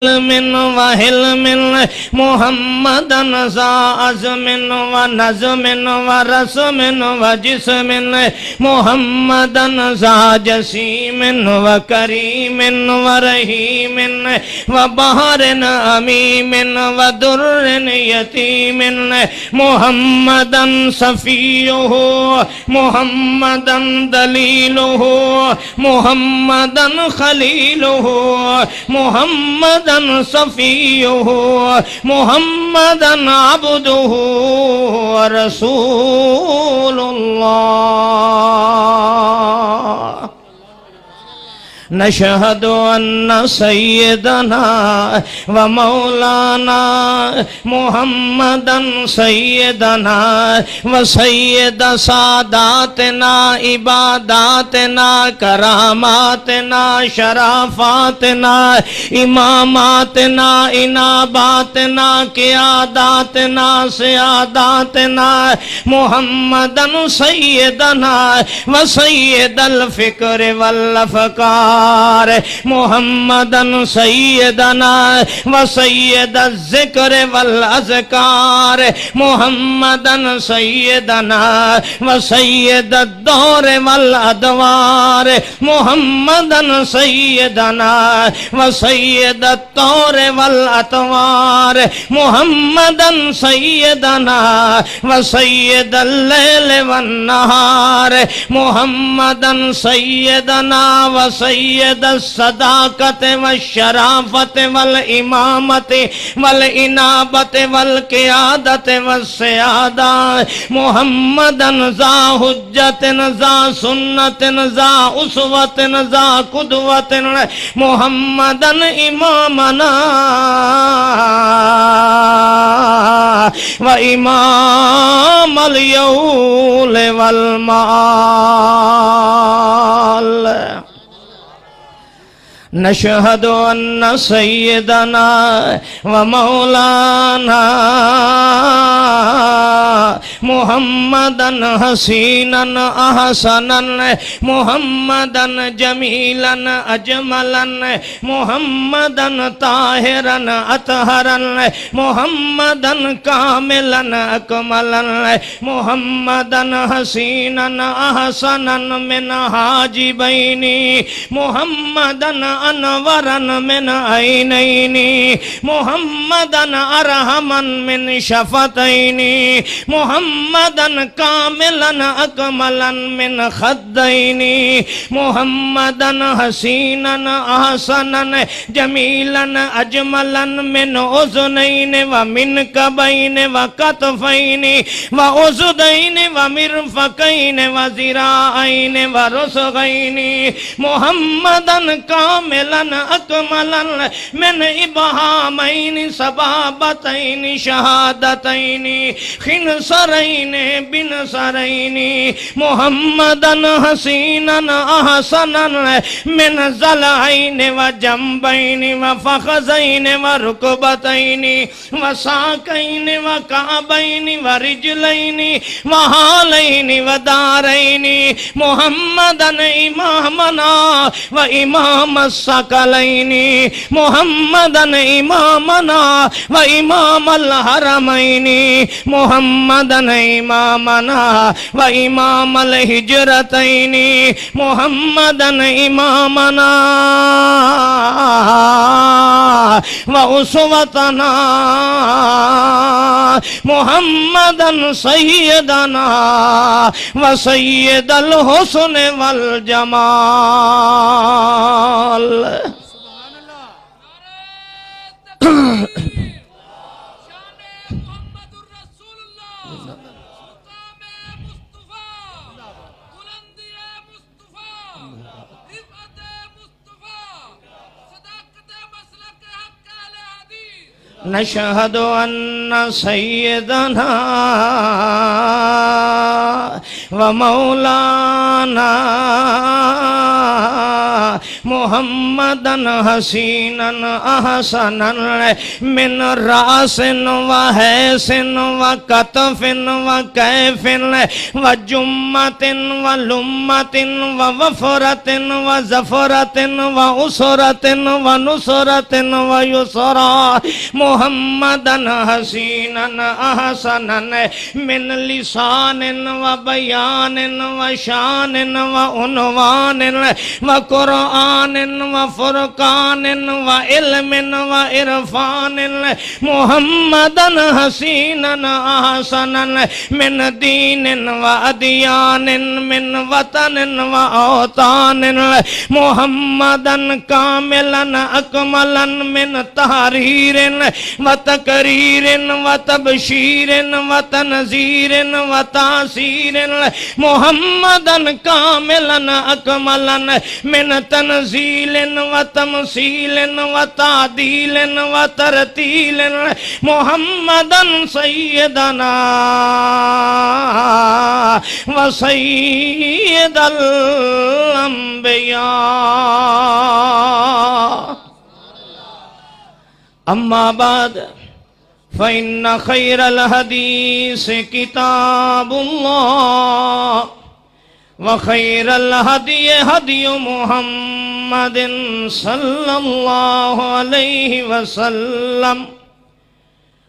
من وحلم محمدًا ذا عزم ونظم ورسم وجسم محمدًا ذا جسيم وكريم ورحيم وبحر أميم ودر يتيم محمدًا صفيه محمدًا دليله محمدًا خليله محمدًا صفيه محمدًا عبده ورسول الله نشهد أن سيدنا ومولانا محمدًا سيدنا وسيد ساداتنا عباداتنا کراماتنا شرافاتنا اماماتنا اناباتنا قیاداتنا سیاداتنا محمدًا سيدنا وسيد الفكر والافكار محمدًا سيدنا وسيد الذكر والأذكار محمدًا سيدنا وسيد الدور والأدوار محمدًا سيدنا وسيد الطور والأطوار محمدًا سيدنا وسيد الليل والنهار محمدًا سيدنا وسيد الصداقة والشرافة والإمامة والإنابة والقيادة والسيادة محمدًا ذا حجة ذا سنة ذا أسوة ذا قدوة محمدًا إمامنا وإمام اليول والمآل نشهد أن سيدنا ومولانا محمدًا حسينًا أحسنًا محمدًا جميلًا أجملًا محمدًا طاهرًا أطهرًا محمدًا كاملًا أكملًا محمدًا حسينًا أحسنًا من حاجبين محمدًا أنورًا من عينين محمدًا أرحمًا من شفتين محمدًا كاملًا أكملًا من خدين محمدًا حسينًا أحسنًا جميلًا أجملًا من أذنين ومن كبين وكتفين وأذنين ومرفقين وذراعين ورسغين محمدًا كاملًا أكملًا من إبهامين سبابتين شهادتين خنصرين بنصرين محمدًا حسينًا أحسنًا من ضلعين وجنبين وفخذين وركبتين وساقين وكعبين ورجلين وحالين ودارين محمدًا إمامنا وإمام الثقلين محمدًا إمامنا وإمام الحرمين محمدًا إمامنا وإمام الهجرتين محمدًا إمامنا وأسوتنا محمدًا سيدنا وسيد الحسن والجمال نشهد أن سيدنا ومولانا محمدن حسینن احسنن من راسن و حیسن و کتفن و کیفن و جمتن و لمتن و وفرتن و زفرتن و اسرتن و نصرتن و یسرا محمدن حسینن احسنن من لسان و بیان و شان و عنوان و قرآن و فرقان و علم و عرفان محمدن حسینن احسنن من دین و ادیان من وطن و اوطان محمدن کاملن اکملن من تحریر و تقریر و تبشیر و تنذیر و تاثیر محمدن کاملن اکملن من تنزیل و تمثیل و تعدیل و ترتیل محمدن سیدنا و سید الانبیاء اما بعد فإن خير الحديث كتاب الله وخير الهدي هدي محمد صلى الله عليه وسلم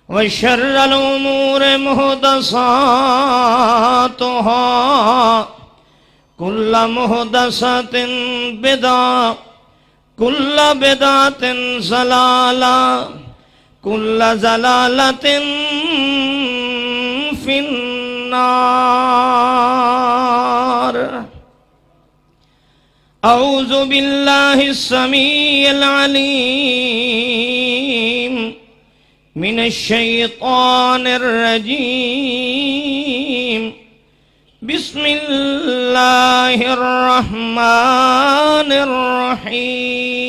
وشر الأمور محدثاتها كل محدثة بدعة كل بدعة ضلالة كل ضلالة في النار أعوذ بالله السميع العليم من الشيطان الرجيم بسم الله الرحمن الرحيم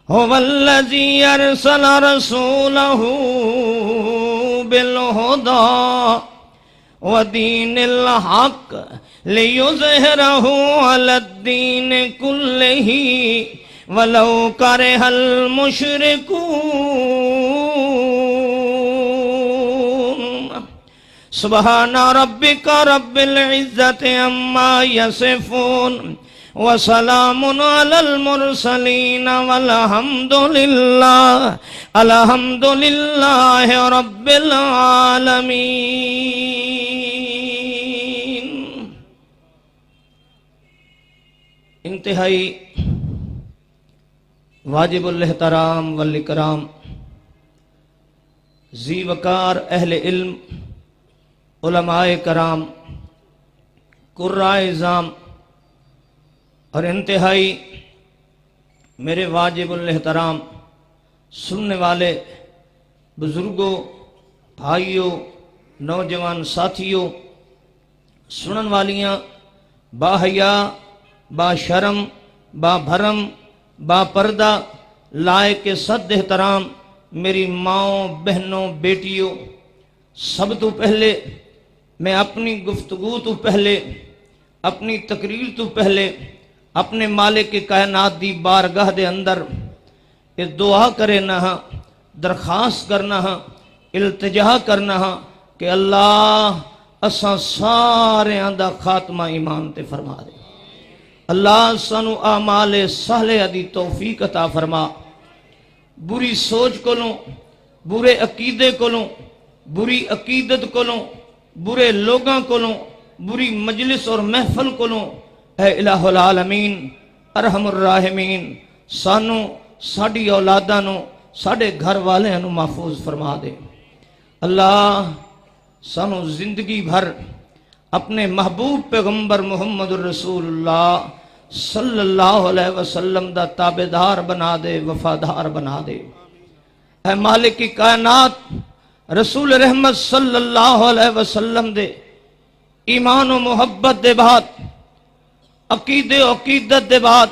هو الذي أرسل رسوله بالهدى ودين الحق ليظهره على الدين كله ولو كره المشركون سبحان ربك رب العزة عما يصفون وسلام على المرسلين والحمد لله رب العالمين. انتہائی واجب الاحترام والاکرام ذی وقار اہل علم علماء کرام قرائے اعظام اور انتہائی میرے واجب الاحترام سننے والے بزرگوں، بھائیوں، نوجوان ساتھیوں، سنن والیاں، با حیا، با شرم، با بھرم، با پردہ، لائق صد احترام میری ماؤں، بہنوں، بیٹیوں، سب تو پہلے میں اپنی گفتگو تو پہلے، اپنی تقریر تو پہلے اپنے مالک کائنات دی بارگاہ دے اندر یہ دعا کرے نہ ہاں، درخواست کرنا ہاں، التجا کرنا ہاں کہ اللہ اساں سارے دا خاتمہ ایمان تے فرما دے. اللہ سانو اعمال صالحہ دی توفیق عطا فرما. بری سوچ کولوں، برے عقیدے کولوں، بری عقیدت کولوں، برے لوگاں کولوں، بری مجلس اور محفل کولوں اے الہ العالمین ارحم الراحمین سانو، ساڈی اولاداں نو، ساڈے گھر والیاں نو محفوظ فرما دے. اللہ سانو زندگی بھر اپنے محبوب پیغمبر محمد الرسول اللہ صلی اللہ علیہ وسلم دا تابعدار بنا دے، وفادار بنا دے. اے مالک کی کائنات رسول رحمت صلی اللہ علیہ وسلم دے ایمان و محبت دے بعد، عقیدے و عقیدت دے بعد،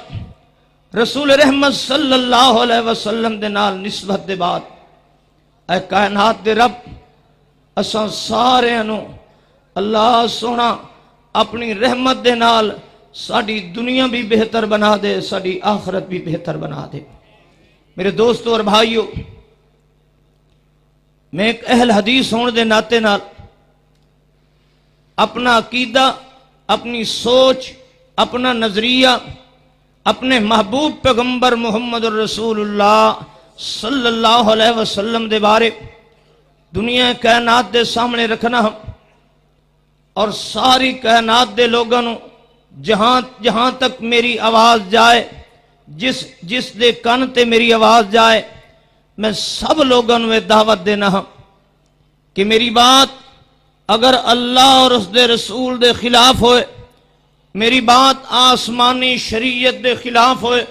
رسول رحمت صلی اللہ علیہ وسلم دے نال نسبت دے بعد، اے کائنات دے رب اساں سارے انو اللہ سونا اپنی رحمت دے نال ساری دنیا بھی بہتر بنا دے، ساری آخرت بھی بہتر بنا دے۔ میرے دوستو اور بھائیو، میں ایک اہل حدیث ہونے دے ناطے نال اپنا عقیدہ، اپنی سوچ، اپنا نظریہ اپنے محبوب پیغمبر محمد الرسول اللہ صلی اللہ علیہ وسلم دے بارے دنیا کائنات دے سامنے رکھنا ہم، اور ساری کائنات دے لوگوں جہاں تک میری آواز جائے، جس دے کن تے میری آواز جائے، میں سب لوگوں نے دعوت دینا ہم کہ میری بات اگر اللہ اور اس دے رسول دے خلاف ہوئے، میری بات آسمانی شریعت دے خلاف ہوئے،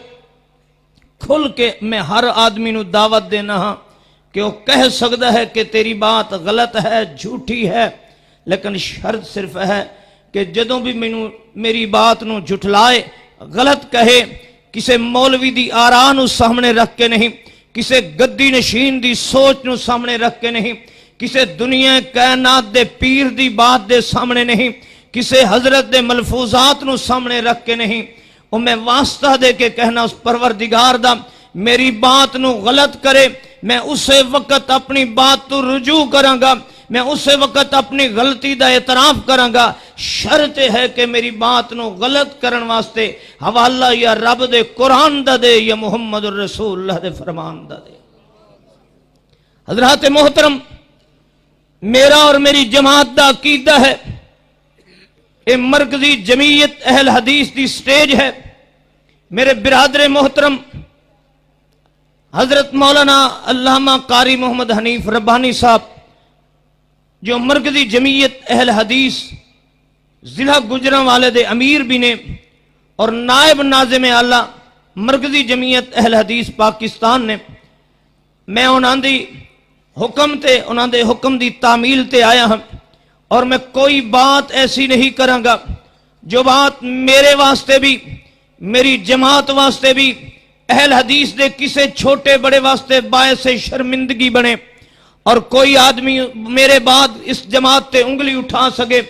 کھل کے میں ہر آدمی نو دعوت دینا ہاں کہ وہ کہہ سکتا ہے کہ تیری بات غلط ہے، جھوٹی ہے، لیکن شرط صرف ہے کہ جدوں بھی میری بات نو جھٹلائے، غلط کہے، کسے مولوی دی آراء نو سامنے رکھ کے نہیں، کسے گدی نشین دی سوچ نو سامنے رکھ کے نہیں، کسے دنیا کائنات دے پیر دی بات دے سامنے نہیں، کسے حضرت دے ملفوظات نو سامنے رکھ کے نہیں، اور میں واسطہ دے کے کہنا اس پروردگار دا میری بات نو غلط کرے، میں اسے وقت اپنی بات تو رجوع کروں گا، میں اسے وقت اپنی غلطی دا اعتراف کروں گا، شرط ہے کہ میری بات نو غلط کرن واسطے حوالہ یا رب دے قرآن دا دے یا محمد الرسول اللہ دے فرمان دا دے۔ حضرات محترم، میرا اور میری جماعت دا عقیدہ ہے، یہ مرکزی جمعیت اہل حدیث دی سٹیج ہے۔ میرے برادر محترم حضرت مولانا علامہ قاری محمد حنیف ربانی صاحب جو مرکزی جمعیت اہل حدیث ضلع گجرانوالے دے امیر بھی نے اور نائب ناظم اعلیٰ مرکزی جمعیت اہل حدیث پاکستان نے، میں انہاں دی حکم تے انہاں دے حکم دی تعمیل تے آیا ہوں، اور میں کوئی بات ایسی نہیں کروں گا جو بات میرے واسطے بھی، میری جماعت واسطے بھی، اہل حدیث دے کسے چھوٹے بڑے واسطے باعث شرمندگی بنے، اور کوئی آدمی میرے بعد اس جماعت تے انگلی اٹھا سکے۔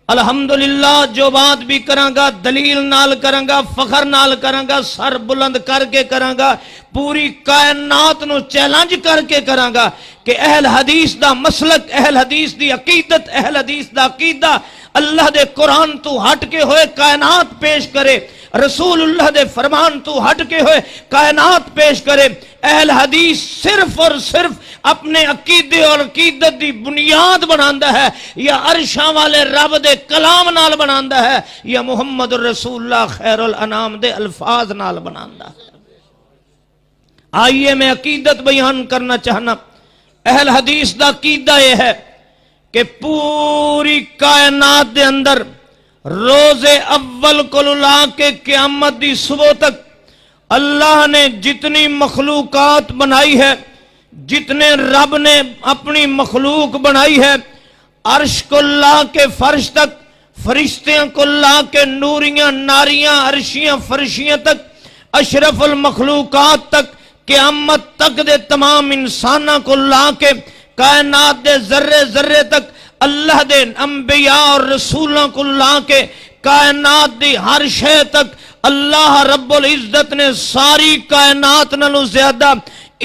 الحمدللہ جو بات بھی کراں گا دلیل نال کراں گا، فخر نال کراں گا، سر بلند کر کے کراں گا، پوری کائنات نو چیلنج کر کے کراں گا کہ اہل حدیث دا مسلک، اہل حدیث دی عقیدت، اہل حدیث دا عقیدہ اللہ دے قرآن تو ہٹ کے ہوئے کائنات پیش کرے، رسول اللہ دے فرمان تو ہٹ کے ہوئے کائنات پیش کرے۔ اہل حدیث صرف اور صرف اپنے عقیدے اور عقیدت دی بنیاد بناندا ہے، یا عرشاں والے رب دے کلام نال بناندا ہے، یا محمد الرسول اللہ خیر الانام دے الفاظ نال بناندا ہے۔ آئیے میں عقیدت بیان کرنا چاہنا۔ اہل حدیث دا عقیدہ یہ ہے کہ پوری کائنات دے اندر روز اول کو لا کے قیامت دی صبح تک اللہ نے جتنی مخلوقات بنائی ہے، جتنے رب نے اپنی مخلوق بنائی ہے، عرش کو لا کے فرش تک، فرشتیاں کو لا کے نوریاں ناریاں عرشیاں فرشیاں تک، اشرف المخلوقات تک، قیامت تک دے تمام انسانوں کو لا کے کائنات دے ذرے ذرے تک، اللہ دے انبیاء اور رسولوں کو لا کے کائنات دی ہر شے تک، اللہ رب العزت نے ساری کائنات نالوں زیادہ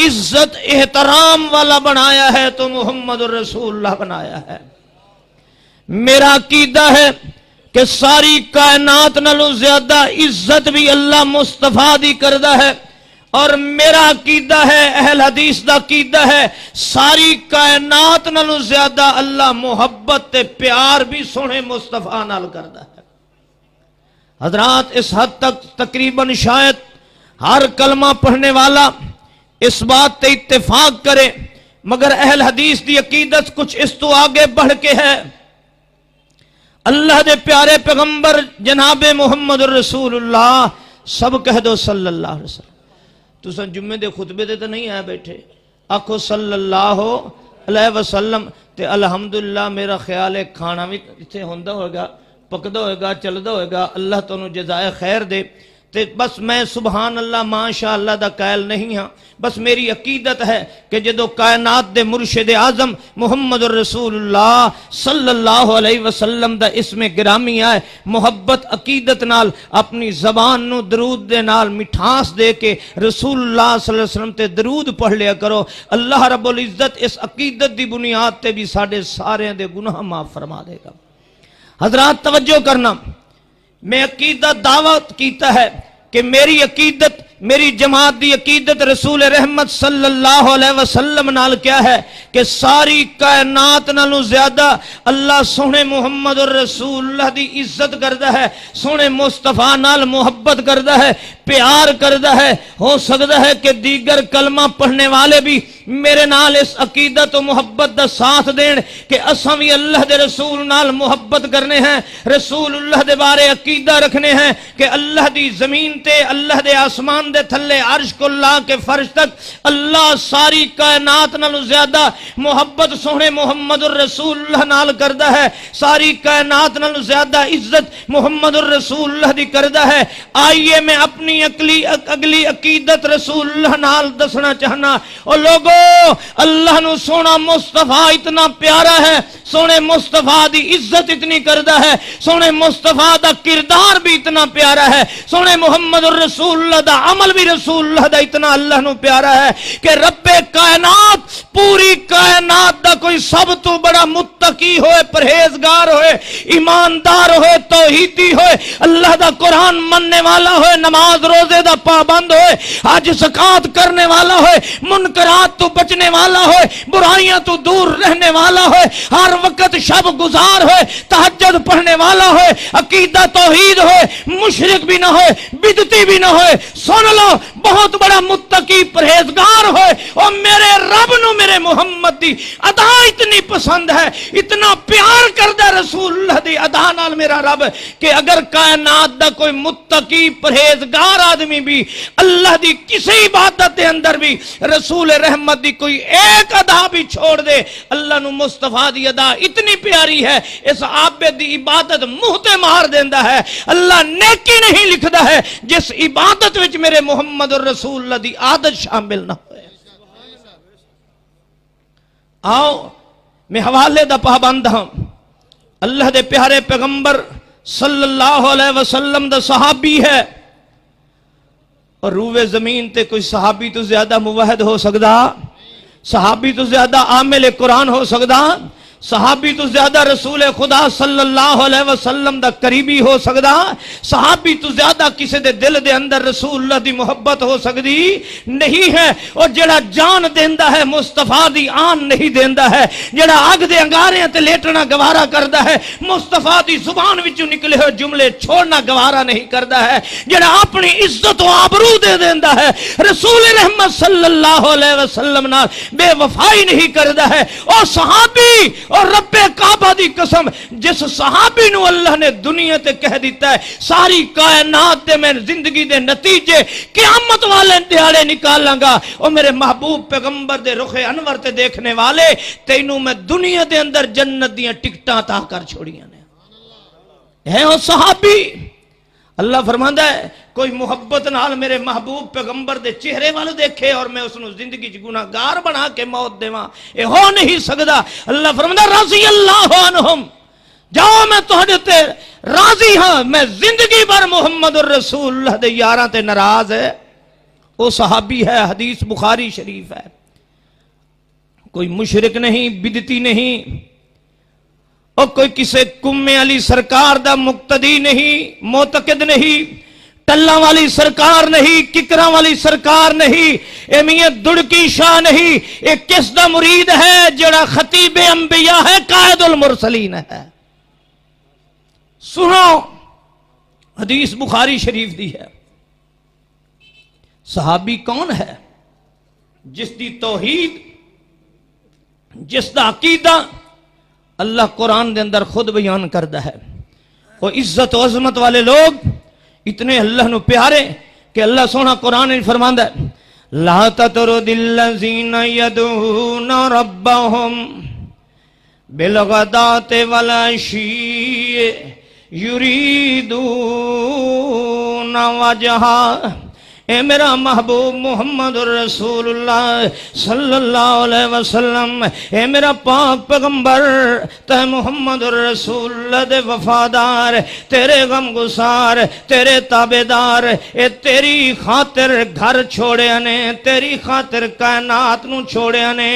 عزت احترام والا بنایا ہے تو محمد الرسول اللہ بنایا ہے۔ میرا عقیدہ ہے کہ ساری کائنات نالوں زیادہ عزت بھی اللہ مصطفیٰ دی کردہ ہے، اور میرا عقیدہ ہے، اہل حدیث دا عقیدہ ہے، ساری کائنات نالوں زیادہ اللہ محبت تے پیار بھی سونے مصطفیٰ نال کردہ ہے۔ حضرات اس حد تک تقریباً شاید ہر کلمہ پڑھنے والا اس بات تے اتفاق کرے، مگر اہل حدیث دی عقیدت کچھ اس تو آگے بڑھ کے ہے۔ اللہ دے پیارے پیغمبر جناب محمد الرسول اللہ، سب کہہ دو صلی اللہ علیہ وسلم۔ تو سن جمعے دے خطبے دے تو نہیں آئے بیٹھے، آکھو صلی اللہ علیہ وسلم تے الحمدللہ۔ میرا خیال ہے کھانا بھی اتنے ہوندہ ہوئے گا، پکدہ ہوئے گا، چلدہ ہوئے گا، اللہ تو انہوں جزائے خیر دے۔ تے بس میں سبحان اللہ ماشاء اللہ دا قائل نہیں ہاں، بس میری عقیدت ہے کہ جدو کائنات دے مرشد اعظم محمد الرسول اللہ صلی اللہ علیہ وسلم دا اسم گرامی آئے، محبت عقیدت نال اپنی زبان نو درود دے نال مٹھاس دے کے رسول اللہ صلی اللہ علیہ وسلم تے درود پڑھ لیا کرو، اللہ رب العزت اس عقیدت دی بنیاد تے بھی ساڑھے سارے دے گناہ معاف فرما دے گا۔ حضرات توجہ کرنا، میں عقیدت دعوت کیتا ہے کہ میری عقیدت، میری جماعت دی عقیدت رسول رحمت صلی اللہ علیہ وسلم نال کیا ہے کہ ساری کائنات نالوں زیادہ اللہ سونے محمد الرسول اللہ دی عزت کردہ ہے، سونے مصطفیٰ نال محبت کردہ ہے، پیار کردہ ہے۔ ہو سکتا ہے کہ دیگر کلمہ پڑھنے والے بھی میرے نال اس عقیدت و محبت دا ساتھ دین کہ اساں بھی اللہ دے رسول نال محبت کرنے ہیں، رسول اللہ دے بارے عقیدہ رکھنے ہیں کہ اللہ دی زمین تے، اللہ دے آسمان دے تھلے، عرش کو لا کے فرش تک اللہ ساری کائنات نالوں زیادہ محبت سونے محمد الرسول اللہ نال کردہ ہے، ساری کائنات نالوں زیادہ عزت محمد الرسول اللہ دی کردہ ہے۔ آئیے میں اپنی اگلی عقیدت رسول اللہ نال دسنا چاہنا، اور لوگوں اللہ نو سونا مصطفیٰ اتنا پیارا ہے، سونے مصطفیٰ دی عزت اتنی کردہ ہے، سونے مصطفیٰ دا کردار بھی اتنا پیارا ہے، سونے محمد الرسول اللہ دا عمل بھی رسول اللہ دا اتنا اللہ نو پیارا ہے کہ رب کائنات، پوری کائنات دا کوئی سب تو بڑا متقی ہوئے، پرہیزگار ہوئے، ایماندار ہوئے، توحیدی ہوئے، اللہ دا قرآن مننے والا ہوئے، نماز روزے دا پابند ہوئے، حج زکات کرنے والا ہوئے، منکرات تو بچنے والا ہوئے، برائیاں تو دور رہنے والا ہوئے، ہر وقت شب گزار ہوئے، تہجد پڑھنے والا ہوئے، عقیدہ توحید ہوئے، مشرک بھی نہ ہوئے، بدعتی بھی نہ ہوئے، سن لو بہت بڑا متقی پرہیزگار ہوئے، اور میرے رب نو میرے محمد دی ادا اتنی پسند ہے، اتنا پیار کردہ رسول اللہ دی ادا نال میرا رب کہ اگر کائنات دا کوئی متقی پرہیزگار آدمی بھی اللہ دی کسی عبادت دے اندر بھی رسول رحمت دی کوئی ایک ادا بھی چھوڑ دے، اللہ نو مصطفیٰ دی ادا اتنی پیاری ہے، اس عابد دی عبادت منہ تے مار دیندا ہے، اللہ نیکی نہیں لکھدا ہے جس عبادت وچ میرے محمد الرسول اللہ دی عادت شامل نہ ہوئے۔ آؤ میں حوالے دا پابند ہاں، اللہ دے پیارے پیغمبر صلی اللہ علیہ وسلم دا صحابی ہے، اور روئے زمین تے کوئی صحابی تو زیادہ موحد ہو سکدا، صحابی تو زیادہ عامل قرآن ہو سکدا، صحابی تو زیادہ رسول خدا صلی اللہ علیہ وسلم دا قریبی ہو سکدا، صحابی تو زیادہ کسی دے دل دے اندر رسول اللہ دی محبت ہو سکدی نہیں ہے۔ اور جڑا جان دیندا ہے مصطفیٰ دی آن نہیں دیندا ہے، جڑا آگ دے انگاریاں تے لیٹنا گوارا کردا ہے، مصطفیٰ دی زبان وچوں نکلے ہوئے جملے چھوڑنا گوارا نہیں کردا ہے، جڑا اپنی عزت و آبرو دے دیندا ہے، رسول رحمت صلی اللہ علیہ وسلم نال بے وفائی نہیں کردا ہے، اور صحابی اور رب کعبہ دی قسم جس صحابی نو اللہ نے دنیا تے کہہ دیتا ہے ساری کائنات تے میں زندگی دے نتیجے قیامت والے دیہاڑے نکالاں گا، اور میرے محبوب پیغمبر دے رخ انور تے دیکھنے والے تینوں میں دنیا دے اندر جنت دیاں ٹکٹاں عطا کر چھوڑیاں نے، ہے وہ صحابی۔ اللہ فرماندا ہے کوئی محبت نال میرے محبوب پیغمبر دے چہرے والے دیکھے اور میں اس نو زندگی چ گناہگار بنا کے موت دیواں، اے ہو نہیں سکدا۔ اللہ فرماندا رضی اللہ عنہم، جاؤ میں تہاڈے تے راضی ہاں، میں زندگی بھر محمد الرسول اللہ دے یاراں تے ناراض ہے۔ وہ صحابی ہے، حدیث بخاری شریف ہے، کوئی مشرک نہیں، بدعتی نہیں، اور کوئی کسی کمے علی سرکار دا مقتدی نہیں، معتقد نہیں، ٹلہ والی سرکار نہیں، ککرہ والی سرکار نہیں، اے میاں دڑکی شاہ نہیں، اے کس دا مرید ہے؟ جڑا خطیب انبیاء ہے، قائد المرسلین ہے۔ سنو حدیث بخاری شریف دی ہے، صحابی کون ہے؟ جس دی توحید، جس دا عقیدہ اللہ قرآن دے اندر خود بیان کردہ ہے۔ وہ عزت و عظمت والے لوگ اتنے اللہ نو پیارے کہ اللہ سونا قرآن نے فرماندا ہے لا تطرد الذین یدعون ربهم بالغداة والعشی یریدون کرنا وجہا، اے میرا محبوب محمد الرسول اللہ صلی اللہ علیہ وسلم، اے میرا پاک پیغمبر، تے محمد الرسول اللہ دے وفادار، تیرے غم گسار، تیرے تابعدار، اے تیری خاطر گھر چھوڑے نے، تیری خاطر کائنات نو چھوڑے نے،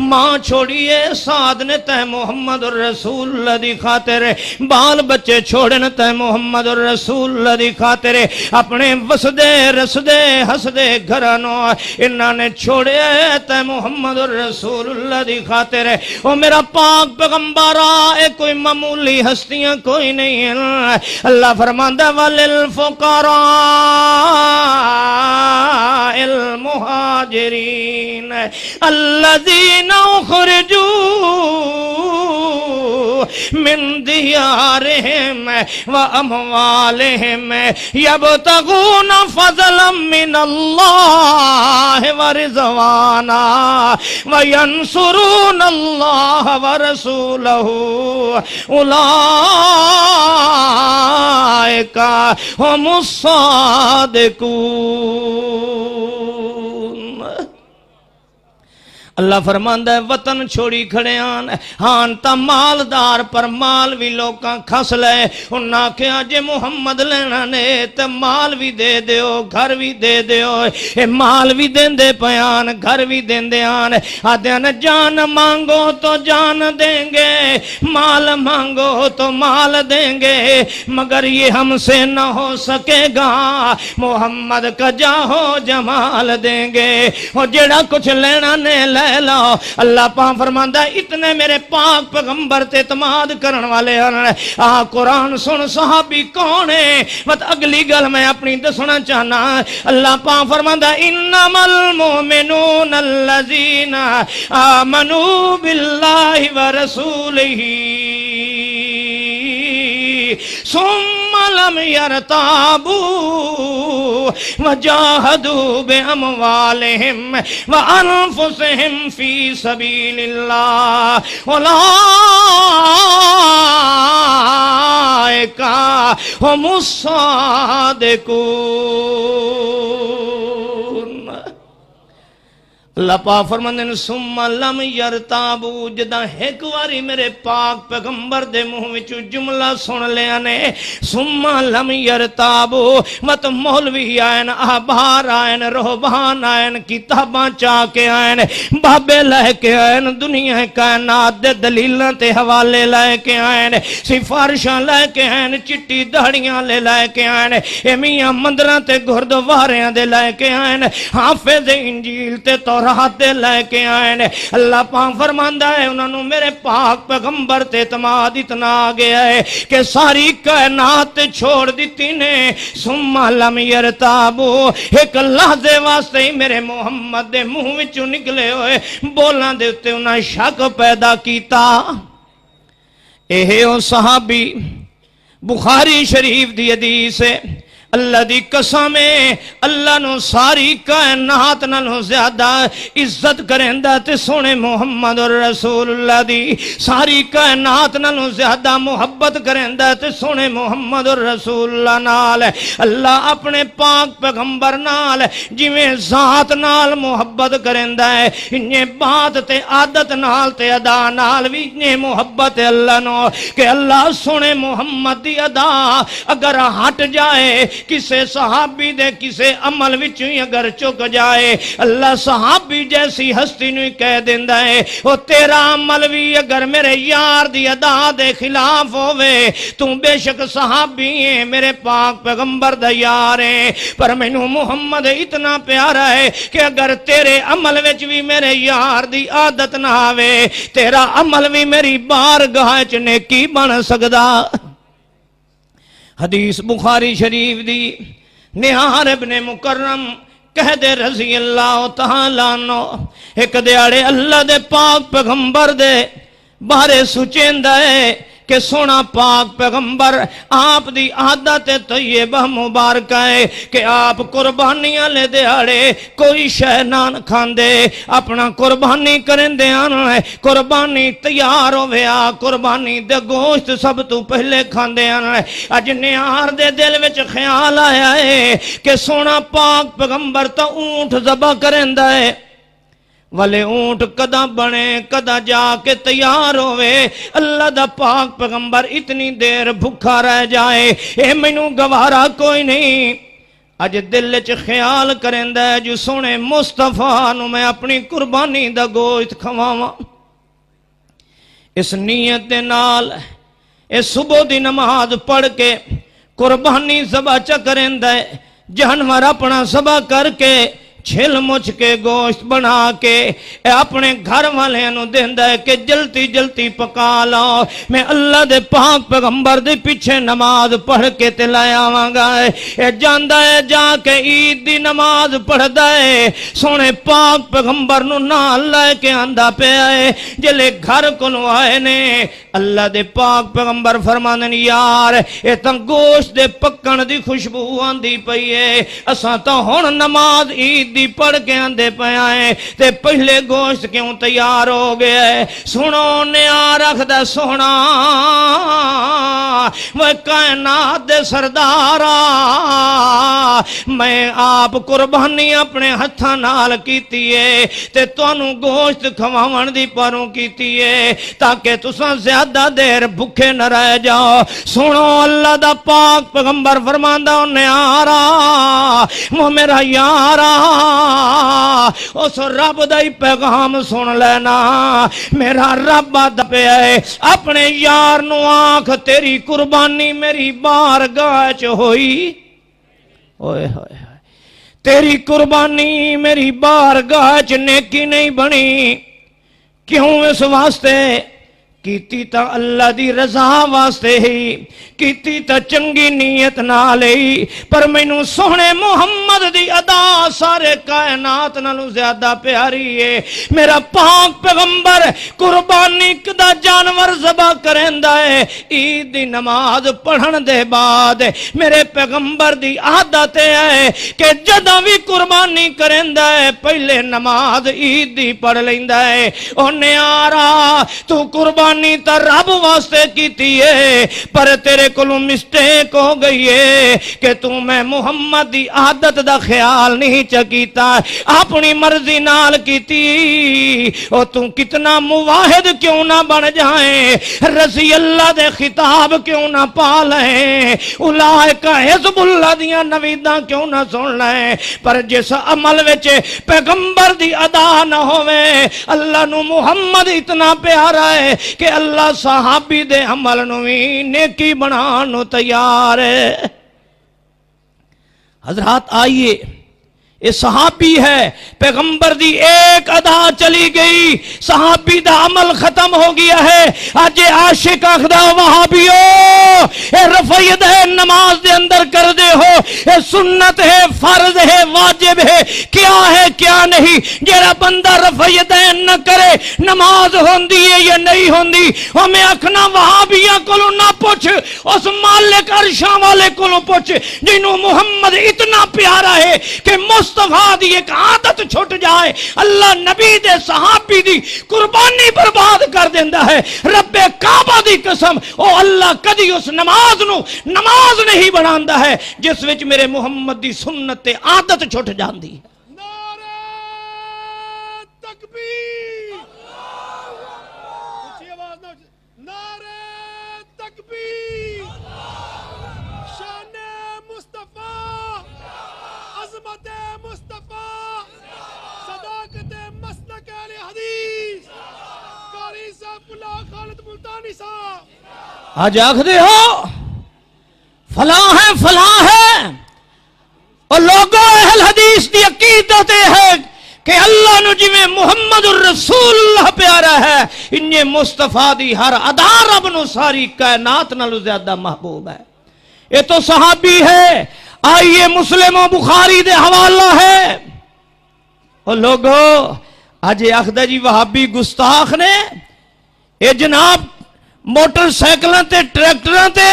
ماں چھوڑیے سعد نے تے محمد الرسول اللہ دی خاطر، بال بچے چھوڑن تے محمد الرسول اللہ دی خاطر، اپنے وسدے رسدے ہسدے گھرانوں انہاں نے چھوڑے تے محمد الرسول اللہ دی خاطر، او میرا پاک پیغمبرہ، اے کوئی معمولی ہستیاں کوئی نہیں ہیں۔ اللہ فرماندا وَلِلْفُقَرَاءِ الْمُهَاجِرِينَ الَّذِينَ أُخْرِجُوا من دِيَارِهِمْ وَأَمْوَالِهِمْ يَبْتَغُونَ فَضْلًا من اللہ ورضوانا وینصرون اللہ ورسولہ اولئک هم الصادقون۔ اللہ فرماندا ہے وطن چھوڑی کھڑے آن، ہاں تا مالدار پر مال بھی لوکاں کھس لے، انہاں کہا جے محمد لینا نے تے مال بھی دے دیو، گھر بھی دے دیو، اے مال بھی دین دے پیان، گھر بھی دین دے آن، آدھیان جان مانگو تو جان دیں گے، مال مانگو تو مال دیں گے، مگر یہ ہم سے نہ ہو سکے گا، محمد کا جاہو جمال دیں گے، اور جڑا کچھ لینا نے لے لو۔ اللہ پاک فرماندا اتنے میرے پاک پیغمبر تے اعتماد کرن والے ہیں۔ قرآن سن صحابی کون ہے، مت اگلی گل میں اپنی دسنا چاہنا۔ اللہ پاک فرماندا انما المؤمنون الذین آمنوا باللہ ورسولہ ثم لم يرتابوا وجاهدوا بأموالهم وأنفسهم في سبيل الله أولئك هم الصادقون۔ اللہ پاک فرماندے نے ثم لم یرتابو، جدہ ایک واری میرے پاک پیغمبر دے منہ وچ جملہ سن لیا نے ثم لم یرتابو، مت مولوی آئین، احبار آئین، رہبان آئین، کتاباں چاہ کے آئین، بابے لے کے آئین، دنیا کائنات دے دلیلوں تے حوالے لے کے آئین، سفارشاں لے کے آئین، چٹی دہڑیاں لے کے آئین، میاں مندراں تے گردواریاں دے لے کے آئین، حافظ انجیل تے رات دے لے کے آئے نے۔ اللہ پاک فرماندا ہے انہوں نے میرے پاک پیغمبر تے اعتماد اتنا آ گیا ہے کہ ساری کائنات چھوڑ دیتی نے، ثم لم یرتابو، ایک لحظے واسطے ہی میرے محمد دے منہ وچوں نکلے ہوئے بولاں دے اتے انہاں شک پیدا کیتا۔ اے او صحابی بخاری شریف دی حدیث ہے، اللہ دی قسم ہے اللہ نو ساری کائنات نالوں زیادہ عزت کریندا تے سونے محمد رسول اللہ دی، ساری کائنات نالوں زیادہ محبت کریندا تے سونے محمد رسول اللہ نال۔ اللہ اپنے پاک پیغمبر نال جویں ذات نال محبت کریندا ہے، انہیں بات تے عادت نال تے ادا نال بھی انہیں محبت ہے اللہ نو، کہ اللہ سونے محمد دی ادا اگر ہٹ جائے کسے صحابی دے کسے عمل وچوں اگر چک جائے، اللہ صحابی جیسی ہستی نو کہہ دیندا ہے او تیرا عمل بھی اگر میرے یار دی ادا دے خلاف ہووے تو بے شک صحابی ہے میرے پاک پیغمبر دا یار ہے، پر مینوں محمد اتنا پیارا ہے کہ اگر تیرے عمل وچ بھی میرے یار دی عادت نہ آوے تیرا عمل بھی میری بارگاہ وچ نیکی بن سکدا۔ حدیث بخاری شریف دی، نہار ابن مکرم کہہ دے رضی اللہ تعالیٰ عنہ ایک دیاڑے اللہ دے پاک پیغمبر دے بارے سوچیندہ ہے کہ سونا پاک پیغمبر آپ دی عادت طیبہ مبارک ہے کہ آپ قربانیاں لے دیاڑے کوئی شے نہ کھاندے، اپنا قربانی کرندے آنا ہے، قربانی تیار ہویا، قربانی دے گوشت سب تو پہلے کھاندے آنا ہے۔ اج نیار دے دل وچ خیال آیا ہے کہ سونا پاک پیغمبر تا اونٹ ذبح کرندا ہے، والے اونٹ کدا بنے کدا جا کے تیار ہوئے، اللہ دا پاک پیغمبر اتنی دیر بھکھا رہ جائے، اے مینوں گوارا کوئی نہیں۔ اج دل چ خیال کرندا ہے جو سونے مصطفیٰ نو میں اپنی قربانی دا گوشت کھواواں، اس نیت دے نال اے صبح دی نماز پڑھ کے قربانی ذبح کرندا ہے، جانور اپنا ذبح کر کے چھل مچ کے گوشت بنا کے اپنے گھر والے نو دیندا ہے کہ جلدی جلدی پکا لو، میں اللہ دے پاک پیغمبر دے پیچھے نماز پڑھ کے تے لے آواں گا۔ اے جاندا ہے جا کے عید دی نماز پڑھدا ہے، سونے پاک پیغمبر نو نال لے کے آندا پیا ہے، جلے گھر کولوں آئے نے اللہ دے پاک پیغمبر فرماندے نے یار اے تاں گوشت دے پکن دی خوشبو آندی پئی ہے، اساں تاں ہن نماز عید دی پڑھ کے آندے پیا ہے تے پہلے گوشت کیوں تیار ہو گیا ہے؟ سنو نیا رکھدا سونا وہ کائنات دے سردارا، میں آپ قربانی اپنے ہتھاں نال کیتی ہے تے تانوں گوشت کھواون دی پروں کیتی ہے تاکہ تساں زیادہ دیر بھوکے نہ رہ جاؤ۔ سنو اللہ دا پاک پیغمبر فرماندا نیارا وہ میرا یارا اس رب دا ہی پیغام سن لینا، میرا رب آدھا پہ ہے اپنے یار نو آنکھ تیری قربانی میری بارگاہ چ ہوئی، اوئے ہوئے تیری قربانی میری بارگاہ چ نیکی نہیں بنی، کیوں؟ اس واسطے کیتی تا اللہ دی رضا واسطے ہی کیتی تا چنگی نیت نال ہی، پر مینوں سونے محمد دی ادا سارے کائنات نالوں زیادہ پیاری ہے۔ میرا پاک پیغمبر قربانی کدا جانور ذبح کریندا ہے عید دی نماز پڑھن دے بعد، میرے پیغمبر دی عادت ہے کہ جدوں بھی قربانی کریندا ہے پہلے نماز عید دی پڑھ لیندا ہے۔ او نیارا تو قربانی تا رب واسطے کیتی ہے، پر تیرے کولوں مسٹیک ہو گئی ہے کہ تو میں محمد دی عادت دا خیال نہیں چکیتا، اپنی مرضی نال کیتی۔ او تو کتنا مواحد کیوں نہ بن جائیں، رضی اللہ دے خطاب کیوں نہ پا لیں، اولئک حزب اللہ دیاں نویداں کیوں نہ سن لیں، پر جس عمل وچ پیغمبر دی ادا نہ ہوئے، اللہ نو محمد اتنا پیارا ہے کہ اللہ صحابی دے عمل نو بھی نیکی بنانو تیار ہے۔ حضرات آئیے، یہ صحابی ہے، پیغمبر دی ایک ادا چلی گئی، صحابی دا عمل ختم ہو گیا ہے۔ آج عاشق آخدہ وہابیو اے رفعیت ہے نماز دے اندر کر دے ہو، اے سنت ہے فرض ہے واجب ہے کیا ہے کیا نہیں، جیرا بندہ رفعیت ہے نہ کرے نماز ہوندی ہے یا نہیں ہوندی، ہمیں اکھنا وہابیاں کولو نہ پوچھ، اس مالک عرشاں والے کولو پوچھ جنہوں محمد اتنا پیارا ہے کہ مصطفیٰ دی ایک عادت چھوٹ جائے اللہ نبی دے صحابی دی قربانی برباد کر دیندہ ہے۔ رب کعبہ دی قسم او اللہ کدی اس نماز نو نماز نہیں بناندہ ہے جس وچ میرے محمد دی سنت عادت چھوٹ جاندی ہے۔ نعرہ تکبیر، اونچی آواز نہ، نعرہ تکبیر، شان مصطفیٰ، عظمت مصطفیٰ، صداقت مسلک اہل حدیث، قاری صاحب اللہ خالد ملتانی صاحب۔ آج آخ دے ہو فلاں ہے اور لوگوں اہل حدیث دی عقیدت ہے کہ اللہ نو جی میں محمد الرسول اللہ پیارا ہے، انہیں مصطفیٰ دی ہر ادا رب نو ساری کائنات نالو زیادہ محبوب ہے۔ یہ تو صحابی ہے، آئیے مسلم و بخاری دے حوالہ ہے۔ اور لوگوں آج آخدہ جی وہابی گستاخ نے، اے جناب موٹر سائیکلاں تے ٹریکٹراں تے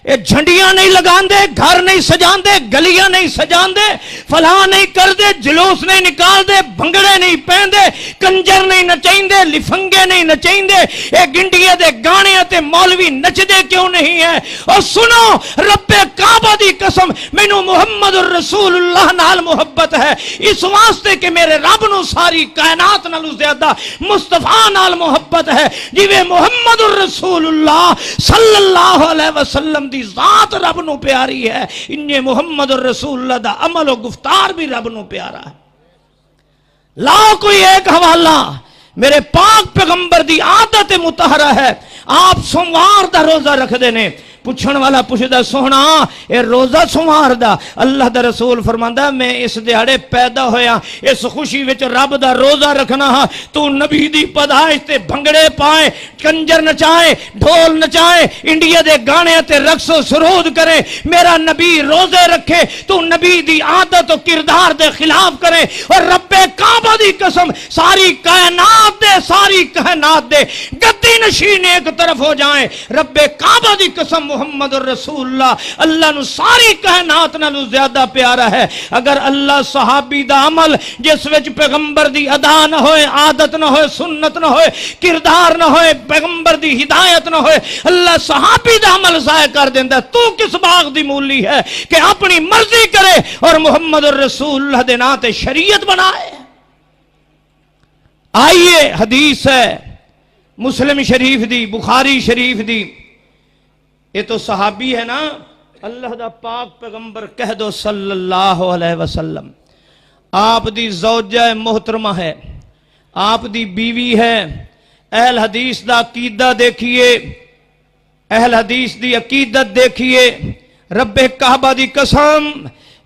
یہ جھنڈیاں نہیں لگاندے، گھر نہیں سجاندے، گلیاں نہیں سجاندے، فلاں نہیں کردے، جلوس نہیں نکالدے، بھنگڑے نہیں پہندے، کنجر نہیں نچائندے، لفنگے نہیں نچائندے، اے گنڈیے دے گانے تے مولوی نچدے کیوں نہیں ہے؟ اور سنو، رب کعبہ دی قسم مینوں محمد الرسول اللہ نال محبت ہے، اس واسطے کہ میرے رب نو ساری کائنات نالوں زیادہ مصطفیٰ نال محبت ہے، جویں محمد الرسول اللہ صلی اللہ علیہ وسلم دی ذات رب نو پیاری ہے، انہیں محمد الرسول اللہ دا عمل و گفتار بھی رب نو پیارا ہے۔ لاؤ کوئی ایک حوالہ، میرے پاک پیغمبر دی عادت مطہرہ ہے، آپ سوموار دا روزہ رکھ دینے، پوچھن والا پوچھدا سونا اے روزہ سوموار دا؟ اللہ دا رسول فرماندا میں اس دیہڑے پیدا ہویا اس خوشی وچ رب دا روزہ رکھنا ہاں، تو نبی دی پیدائش تے بھنگڑے پائے، کنجر نچائے، ڈھول نچائے، انڈیا دے گانے تے رقص و سرود کرے، میرا نبی روزے رکھے، تو نبی دی عادت و کردار دے خلاف کرے، اور رب کعبہ دی قسم ساری کائنات دے گدی نشین ایک طرف ہو جائیں، رب کعبہ دی قسم محمد الرسول اللہ نو ساری کائنات نالوں زیادہ پیارا ہے۔ اگر اللہ صحابی دا عمل جس وچ پیغمبر دی ادا نہ ہوئے، عادت نہ ہوئے، سنت نہ ہوئے، کردار نہ ہوئے، پیغمبر دی ہدایت نہ ہوئے، اللہ صحابی دا عمل ضائع کر دیندا، تو کس باغ دی مولی ہے کہ اپنی مرضی کرے اور محمد الرسول اللہ دے نام تے شریعت بنائے؟ آئیے، حدیث ہے مسلم شریف دی، بخاری شریف دی، یہ تو صحابی ہے نا، اللہ دا پاک پیغمبر کہہ دو صلی اللہ علیہ وسلم، آپ دی زوجہ محترمہ ہے، آپ دی بیوی ہے، اہل حدیث دا عقیدہ دیکھیے، اہل حدیث دی عقیدت دیکھیے، رب کعبہ دی قسم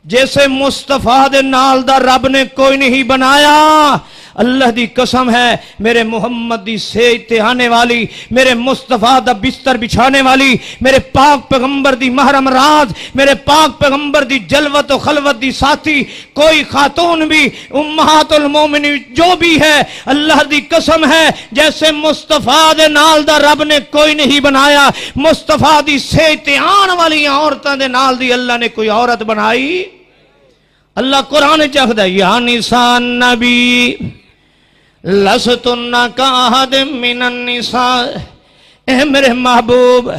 جیسے مصطفیٰ دے نال دا رب نے کوئی نہیں بنایا، اللہ دی قسم ہے میرے محمد دی سیج تے آنے والی، میرے مصطفیٰ دا بستر بچھانے والی، میرے پاک پیغمبر دی محرم راز، میرے پاک پیغمبر دی جلوت و خلوت دی ساتھی کوئی خاتون بھی، امہات المومنین جو بھی ہے، اللہ دی قسم ہے جیسے مصطفیٰ دے نال دا رب نے کوئی نہیں بنایا، مصطفیٰ دی سیج تے آن والی عورتاں دے نال دی اللہ نے کوئی عورت بنائی؟ اللہ قرآن چاہتا ہے یا نساء النبی لستن کاحد من النساء، اے میرے محبوب،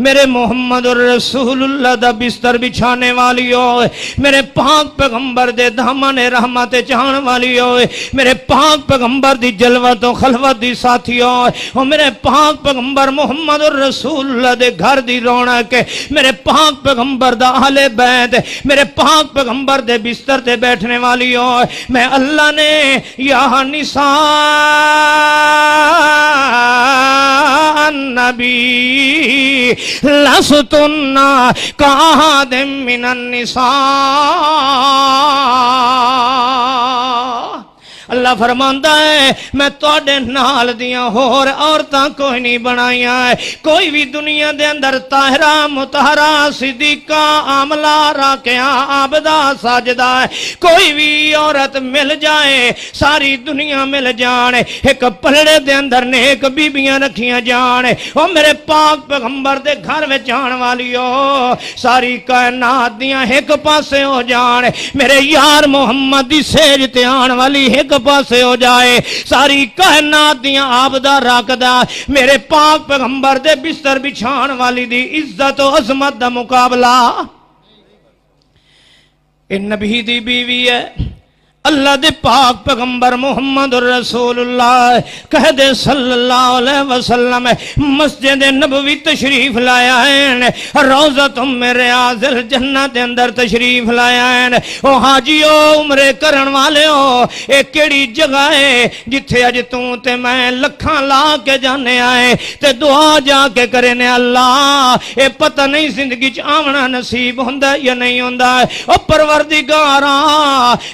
میرے محمد الرسول اللہ دا بستر بچھانے والی ہوئے، میرے پاک پیغمبر دے دامن رحمت چاہن والی ہوئے، میرے پاک پیغمبر دی جلوت و خلوت دی ساتھی ہوئے، اور میرے پاک پیغمبر محمد الرسول اللہ دے گھر دی رونق، میرے پاک پیغمبر دا اہل بیت، میرے پاک پیغمبر دے بستر تے بیٹھنے والی ہوئے، میں اللہ نے یا نساء النبی لستن کاحد من النساء، اللہ فرماندا ہے میں تواڈے نال دیاں ہور عورتاں کوئی نہیں بنائیاں ہے، کوئی بھی دنیا دے اندر طاہرہ مطہرہ صدیقہ عاملہ راکعہ عابدہ ساجدہ ہے، کوئی بھی عورت مل جائے، ساری دنیا مل جانے، ایک پلڑے دے اندر نیک بیبیاں رکھیاں جانے، او میرے پاک پیغمبر دے گھر میں جان والی ہو، ساری کائنات دیاں ایک پاسے ہو جانے، میرے یار محمد دی سیج تے آن والی ایک پاسے ہو جائے، ساری کائنات دیاں عابدہ راکدہ میرے پاک پیغمبر دے بستر بچھان والی دی عزت و عظمت دا مقابلہ، ان نبی دی بیوی ہے، اللہ دے پاک پیغمبر محمد الرسول اللہ کہہ دے صلی اللہ علیہ وسلم مسجد نبوی تشریف لایا ہے، روضۃ من ریاض الجنہ دے اندر تشریف لایا ہے، او حاجیو عمرے کرن والے ہو، اے کیڑی جگہ ہے جتھے اج تو تے میں لکھاں لا کے جانے آئے تے دعا جا کے کرنے اللہ، اے پتہ نہیں زندگی چ آونا نصیب ہوندا یا نہیں ہوندا، او پروردگارا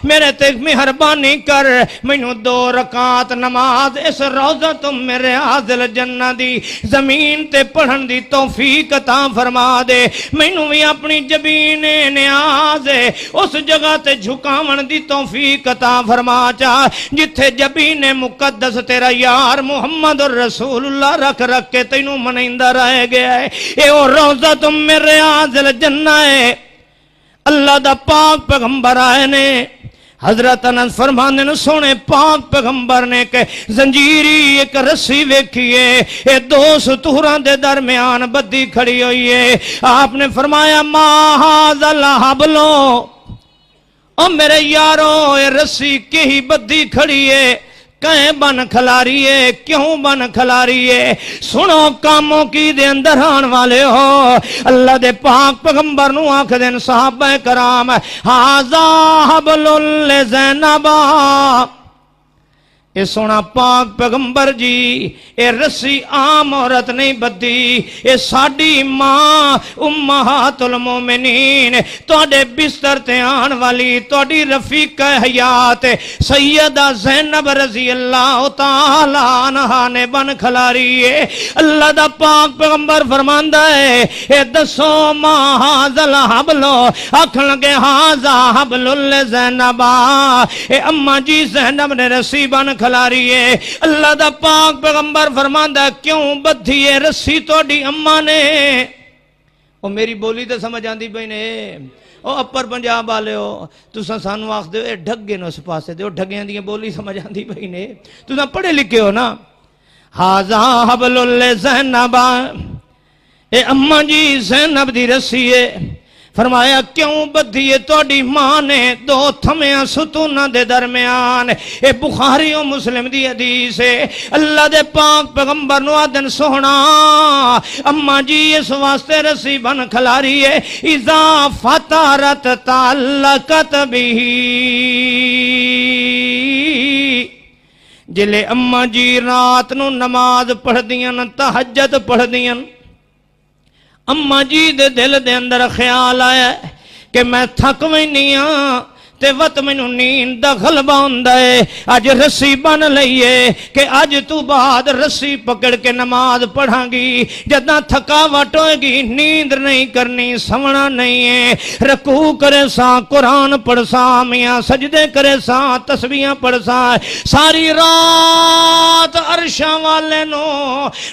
میرے تے مہربانی کر مینوں 2 رکعت نماز اس روضۃ من ریاض الجنہ دی زمین تے پڑھن دی توفیق عطا فرما دے مینوں بھی اپنی جبین نیاز اس جگہ تے جھکاون دی توفیق عطا فرما چا جتھے جبین مقدس تیرا یار محمد رسول اللہ رکھ کے تینوں منیندا رہ گیا ہے اے او روضۃ من ریاض الجنہ ہے اللہ دا پاک پیغمبر آئے نے حضرت انس فرماندے نے سونے پاک پیغمبر نے کہ زنجیری ایک رسی ویکھیے اے 2 ستوراں دے درمیان بدی کھڑی ہوئی ہے آپ نے فرمایا ما ھذا الحبل او میرے یارو اے رسی کہی بدی کھڑی ہے کہیں بن کھلاری ہے کیوں بن کھلاری ہے سنو کاموں کی دے اندر آن والے ہو اللہ دے پاک پیغمبر نو آنکھ دین صحابہ کرام ھذا حبل لزینب اے سونا پاک پیغمبر جی اے رسی عام عورت نہیں بدی اے ساڑی ماں امہات المومنین توڑے بستر تے آن والی توڑی رفیق حیات سیدہ زینب رضی اللہ تعالیٰ عنہ نے بن کھلاری ہے اللہ دا پاک پیغمبر فرماندہ ہے اے دسو ماں ھذا حبل آکھ لگے ھذا حبل لزینب اے اماں جی زینب نے رسی بن کھلاری ہے اللہ دا پاک پیغمبر فرماندہ کیوں بدھی ہے رسی توڑی اماں نے او میری بولی تے سمجھ آندی بھئی نے او اپر پنجاب والے ہو تساں سانو آکھ دے اے ڈھگے نو اس پاسے دے او ڈھگیاں دی بولی سمجھ آندی بھئی نے تساں پڑھے لکھے ہو نا ھذا حبل لزینب اے اماں جی زینب دی رسی ہے فرمایا کیوں بدھی ہے توڑی ماں نے 2 تھمیاں ستونہ دے درمیان اے بخاری و مسلم دی حدیث ہے اللہ دے پاک پیغمبر نو آدن سونا اماں جی اس واسطے رسی بن کھلاری ہے اذا فطرت تعلقت بھی جلے اماں جی رات نو نماز پڑھ دیاں تہجد پڑھ دیاں اماں جی دے دل دے اندر خیال آیا کہ میں تھک وینی ہاں تے وقت مینوں نیند دا غلبہ ہوندا ہے اج رسی بن لئیے کہ اج تو بعد رسی پکڑ کے نماز پڑھاں گی جداں تھکاوٹ ہوئے گی نیند نہیں کرنی سونا نہیں ہے رکوع کرے ساں قرآن پڑھ ساں میاں سجدے کرے ساں تسبیحاں پڑھ ساں ساری رات عرشاں والے نو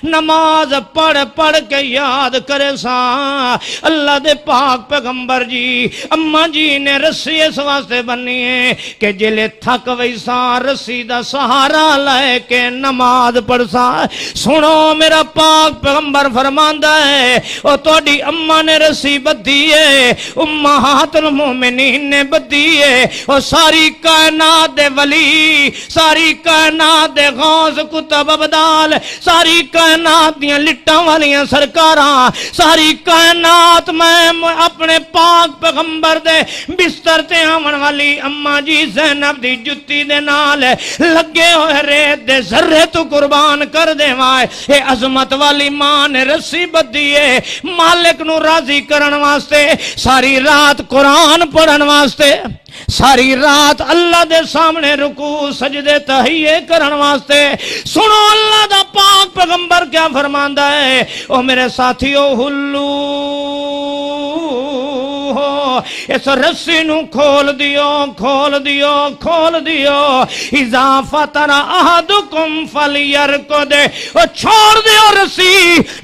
نماز پڑھ کے یاد کرے ساں اللہ دے پاک پیغمبر جی اماں جی نے رسی اس واسطے بنی ہے کہ جلے تھک ویسا رسی دا سہارا لے کے نماز پڑھ سا سنو میرا پاک پیغمبر فرماندہ ہے او توڑی اماں نے رسی بدھی ہے امہات المومنین نے بدھی ہے او ساری کائنات دے ولی ساری کائنات دے غوث کتب ابدال ساری کائنات دیاں لٹاں والیاں سرکاراں ساری کائنات میں اپنے پاک پیغمبر دے بستر تے آمن والی اماں جی زینب دی جتی دے نال لگے ہوئے ریت دے ذرے تو قربان کر دے وائے اے عظمت والی ماں نے رسی بدھی ہے مالک نو راضی کرن واسطے ساری رات قرآن پڑھن واسطے ساری رات اللہ دے سامنے رکوع سجدے تحیے کرن واسطے سنو اللہ دا پاک پیغمبر کیا فرماندا ہے او میرے ساتھیو ہلو اس رسی نو کھول دیو اذا فطر احدکم فلیرقد او چھوڑ دیو رسی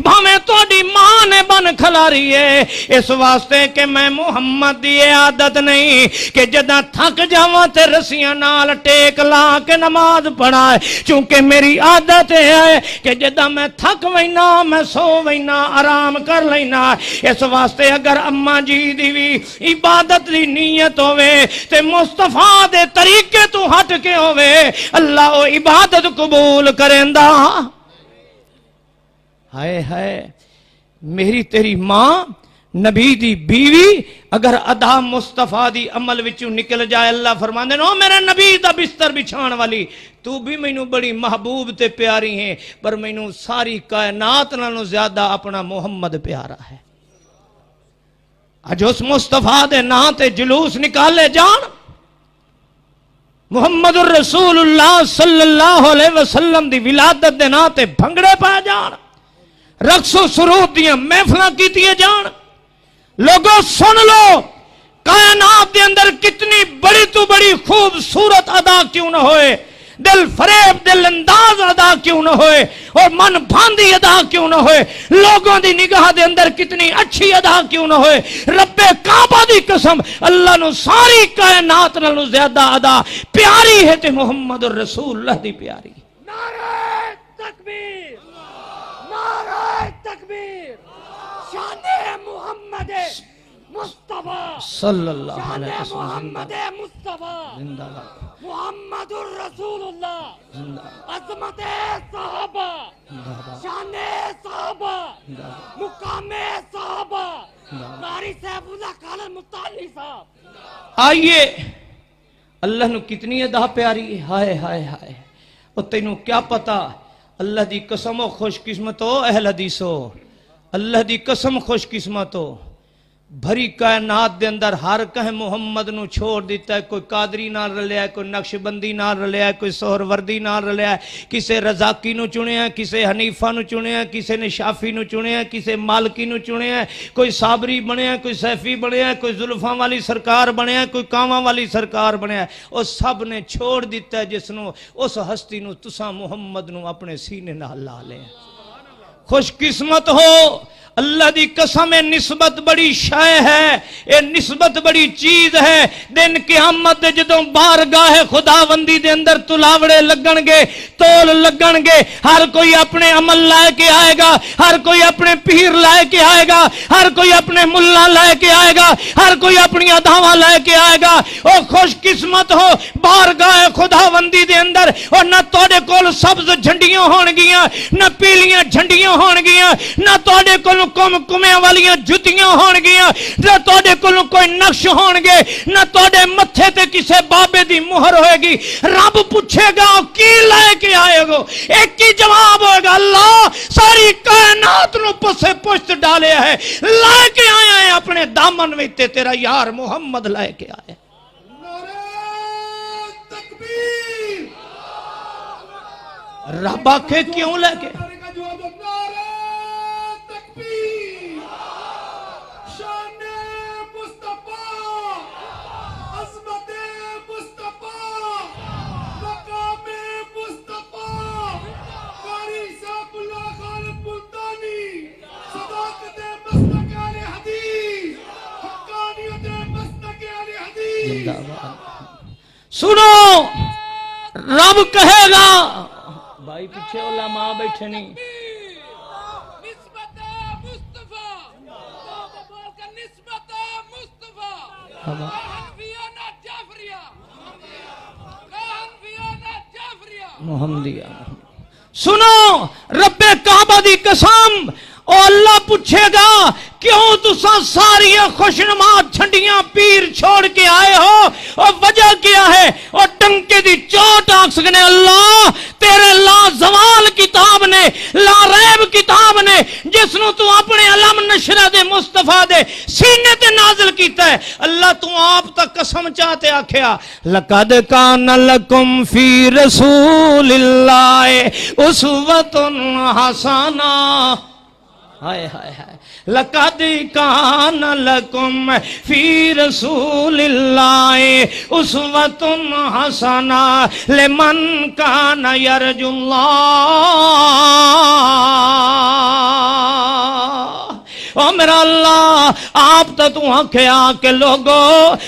بھامے توڑی ماں نے بن کھلاری ہے اس واسطے کہ میں محمد دی عادت نہیں کہ جدہ تھک جاواں تے رسیاں نال ٹیک لا کے نماز پڑھائے چونکہ میری عادت ہے کہ جدہ میں تھک وینا میں سو وینا آرام کر لینا اس واسطے اگر اماں جی دی بھی عبادت دی نیت ہوئے تے مصطفیٰ دے طریقے تو ہٹ کے ہوئے اللہ وہ عبادت قبول کرندہ ہائے ہائے میری تیری ماں نبی دی بیوی اگر ادا مصطفیٰ دی عمل وچوں نکل جائے اللہ فرماندے نو میرے نبی دا بستر بچھان والی تو بھی مینوں بڑی محبوب تے پیاری ہیں پر مینوں ساری کائنات نالوں زیادہ اپنا محمد پیارا ہے اج اس مصطفیٰ دے نا تے جلوس نکالے جان محمد الرسول اللہ صلی اللہ علیہ وسلم دی ولادت دے نا تے بھنگڑے پائے جان، رقص و سرود دیاں محفلاں کیتیے جان۔ لوگوں سن لو، کائنات دے اندر کتنی بڑی تو بڑی خوبصورت ادا کیوں نہ ہوئے، دل فریب دل انداز ادا کیوں نہ ہوئے، اور من بھاندی ادا کیوں نہ ہوئے، لوگوں دی نگاہ دے اندر کتنی اچھی ادا کیوں نہ ہوئے، رب کعبہ دی قسم اللہ نو ساری کائنات نالوں زیادہ ادا پیاری ہے تے محمد الرسول اللہ دی پیاری۔ نعرہ تکبیر، نعرہ تکبیر، شان محمد مصطفیٰ صلی اللہ علیہ شان وسلم محمد مصطفیٰ زندہ باد، محمد الرسول اللہ، زندہ باد، عظمت صحابہ، زندہ باد، شان صحابہ، زندہ باد، مقام صحابہ، زندہ باد۔ قاری صاحب اللہ خالد مطالعی صاحب۔ آئیے اللہ نو کتنی ادا پیاری ہے، ہائے ہائے ہائے، اور تینوں کیا پتا، اللہ دی قسم و خوش قسمتو اہل حدیثو، اللہ دی قسم خوش قسمتو، بھری کائنات دے اندر ہر کہیں محمد نو چھوڑ دیتا ہے، کوئی قادری نال رلیا ہے، کوئی نقش بندی نال رلیا ہے، کوئی سہروردی نال رلیا ہے، کسے رزاقی نو چنے ہیں، کسے حنیفہ نو چنے ہیں، کسے نے شافی نو چنے ہیں، کسے مالکی نو چنے ہیں، کوئی صابری بنے ہیں، کوئی سیفی بنے ہیں، کوئی زلفاں والی سرکار بنے ہیں، کوئی کاماں والی سرکار بنے ہیں، اور سب نے چھوڑ دیتا ہے جس نو اس ہستی نو تساں محمد نو اپنے سینے نال لا لے۔ خوش قسمت ہو، اللہ دی قسم نسبت بڑی شے ہے، اے نسبت بڑی چیز ہے۔ دن قیامت دے جدوں بارگاہ خداوندی دے اندر تلاوڑے لگن گے، تول لگن گے، ہر کوئی اپنے عمل لائے کے آئے گا، ہر کوئی اپنے پیر لائے کے آئے گا، ہر کوئی اپنے ملا لائے کے آئے گا، ہر کوئی اپنی اداواں لائے کے آئے گا۔ او خوش قسمت ہو بارگاہ خداوندی دے اندر، اور نہ توڑے کول سبز جھنڈیاں ہون گیاں، نہ پیلیاں جھنڈیاں ہون گیاں، نہ توڑے کول کم کمیاں والیاں جتیاں ہون گیاں، نہ توڑے کولوں کوئی نقش ہون گے، نہ توڑے متھے تے کسے بابے دی مہر ہوئے گی۔ رب پوچھے گا کی لائے کے آئے گو، ایک ہی جواب ہوئے گا، اللہ ساری کائنات نو پسے پشت ڈالے ہے، لائے کے آیا ہے اپنے دامن ویتے تیرا یار محمد لائے کے آئے۔ نعرہ تکبیر، رب آکھے کیوں لے کے؟ نعرے کا جواب دو، نعرہ تکبیر، شان مصطفیٰ، عظمت مصطفیٰ، مقام مصطفیٰ، قاری صاحب اللہ خالد ملتانی، صداقت مسلک اہل حدیث، حقانیت مسلک اہل حدیث۔ سنو، رب کہے گا، بھائی پیچھے علماء بیٹھے نہیں، نسبت مصطفیٰ، بول کر نسبت مصطفیٰ، حنفیانہ جعفریہ، حنفیانہ جعفریہ، محمدیہ۔ سنو، رب کعبہ دی قسم، او اللہ پوچھے گا کیوں تساں ساری خوشنما جھنڈیاں پیر چھوڑ کے آئے ہو، اور وجہ کیا ہے؟ اور ٹنکے دی چوٹ آکھ سکنے، اللہ تیرے لا زوال کتاب نے، لا ریب کتاب نے، جس نو تو اپنے علم نشرہ دے مصطفیٰ دے سینے تے نازل کیتا ہے، اللہ تو آپ تک قسم چاہتے آکھیا، لَقَدْ كَانَ لَكُمْ فِي رَسُولِ اللَّهِ أُسْوَةٌ حَسَنَةٌ۔ ہائے ہائے ہائے، لَقَدْ كَانَ لَكُمْ فِي رَسُولِ اللَّهِ أُسْوَةٌ حَسَنَةٌ لِمَنْ كَانَ يَرْجُو اللَّهَ۔ او میرا اللہ، آپ تو آنکھیا کہ لوگو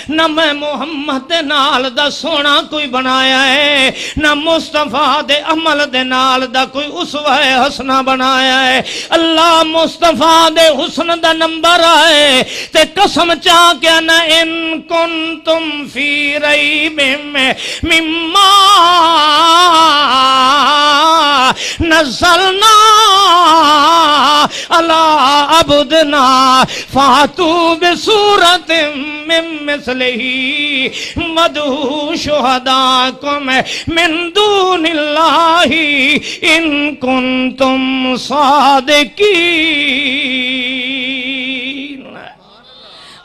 نہ میں محمد دے نال دا سونا کوئی بنایا ہے، نہ مصطفیٰ دے عمل دے نال دا کوئی اسوہ حسنہ بنایا ہے۔ اللہ مصطفیٰ دے حسن دا نمبر آئے تے قسم چاہ کہ نہ ان کنتم فی ریب مما نزلنا علی عبدنا فاتو بصورت من مثلہ وادعوا شہداکم من دون اللہ ان کنتم صادقین۔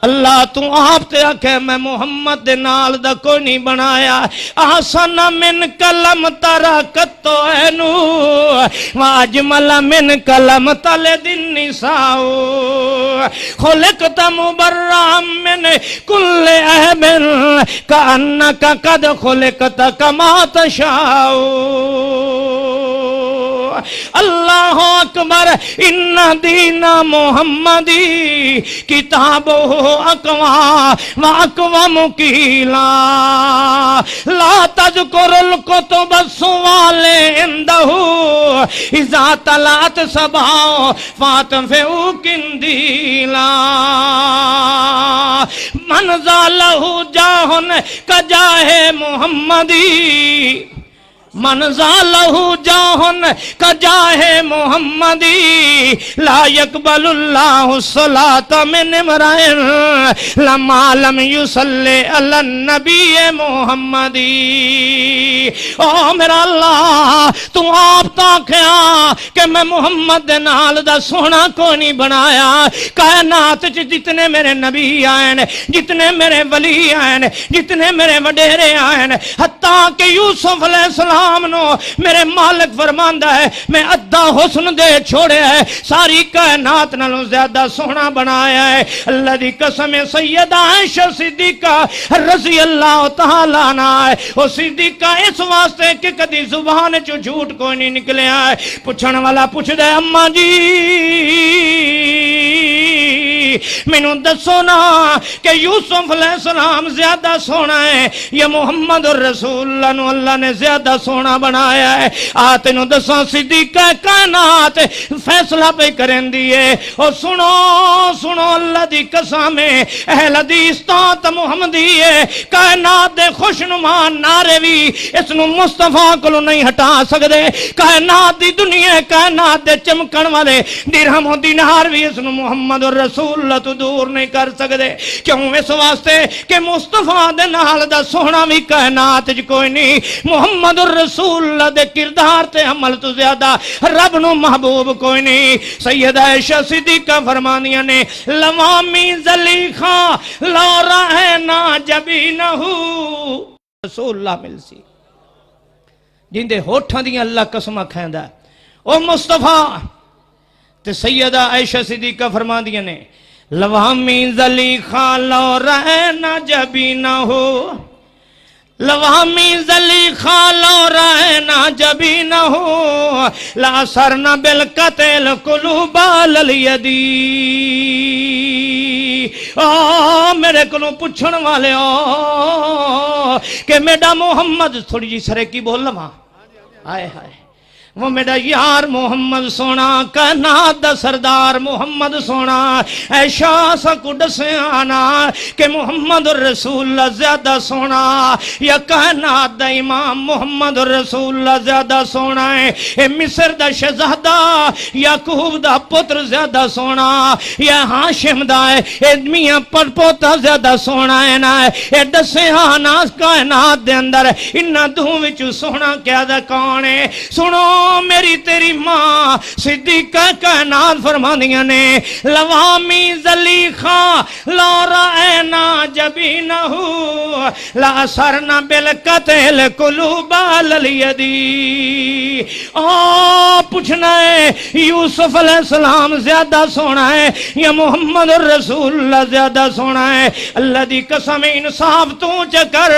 اللہ تو آپ تے آکھے میں محمد دے نال دا کوئی نہیں بنایا آسان من کلم ترکتو اینو واجمل من کلم تل دن نساؤ خلقت مبرم من کل احبن کانکا قد خلقت کما تشاؤ اللہ اکبر ان دین محمدی کتاب اقوا و اقوام کیلا لا تذکر الکتب السوال اندہ اذا طلعت صباؤ فاتفعو کندیلا من ذالہ جاہن کجاہ محمدی من ذالہ جاہن کجاہ محمدی لا یقبل اللہ الصلاة من امرئن لما لم یصلی علی النبی محمدی او میرا اللہ تو آپ تاکھیا کہ میں محمد دے نال دا سونا کو نہیں بنایا کائنات جتنے میرے نبی آئین جتنے میرے ولی آئین جتنے میرے وڈیرے آئین حتیٰ کہ یوسف علیہ السلام میرے مالک فرماندہ ہے میں ادھا حسن دے چھوڑے ہے ساری کائنات نالوں زیادہ سونا بنایا ہے اللہ دی قسم سیدہ عائشہ صدیقہ رضی اللہ تعالیٰ عنہ ہے وہ صدیقہ اس واسطے کہ کدی زبان چو جھوٹ کوئی نہیں نکلے آئے پوچھن والا پوچھ دے اماں جی مینوں دسو نا کہ یوسف علیہ السلام زیادہ سونا ہے یا محمد الرسول اللہ اللہ نے زیادہ سونا بنایا ہے آتے نو دساں صدیقہ کائنات فیصلہ پہ کریں دیئے اور سنو اللہ دی قسم اہل حدیث تاں محمدی ہے کائنات دے خوشنما نعرے بھی اس نو مصطفیٰ کو نہیں ہٹا سکدے کائنات دی دنیا کائنات دے چمکن والے درہم و دینار بھی اس نو محمد الرسول اللہ تو دور نہیں کر سکدے کیوں اس واسطے کہ مصطفیٰ دے نال دا سونا بھی کائنات جو کوئی نہیں محمد الرسول اللہ دے کردار تے عمل تو زیادہ رب نو محبوب کوئی نہیں سیدہ عائشہ صدیقہ فرمانیاں نے لوامی زلیخا لورا ہے نا جبی نہو رسول اللہ مل سی جن دے ہوٹھاں دیاں اللہ قسمہ کھیندہ او مصطفیٰ تے سیدہ عائشہ صدیقہ فرمانیاں نے لوامی زلیخا لورا ہے نا جبی نہو لوامی زلیخا لورا ہے نا جبی نہو لا سرنا بالقتل قلوبا للیدی میرے کو پوچھن والے کہ میڈا محمد تھوڑی جی سرے کی بول لما آئے ہائے وہ میرا یار محمد سونا کائنات دا سردار محمد سونا ایشا سا کڈ سے آنا کہ محمد الرسول اللہ زیادہ سونا یا کائنات دا امام محمد الرسول اللہ زیادہ سونا ہے اے مصر دا شہزادہ یعقوب دا پتر زیادہ سونا یا ہاشم دا ہے اے میاں پر پوتا زیادہ سونا ہے نا اے دسے آنا کائنات دے اندر انہا دوں وچو سونا کیا دا کون ہے سنو میری تیری ماں صدیقہ کائنات فرمانیاں نے لوامی زلیخا لورا اینا جبینہو لا سرنا بالقتل قلوبا للیدی پوچھنا ہے یوسف علیہ السلام زیادہ سونا ہے یا محمد الرسول اللہ زیادہ سونا ہے اللہ دی قسم انصاف تو چکر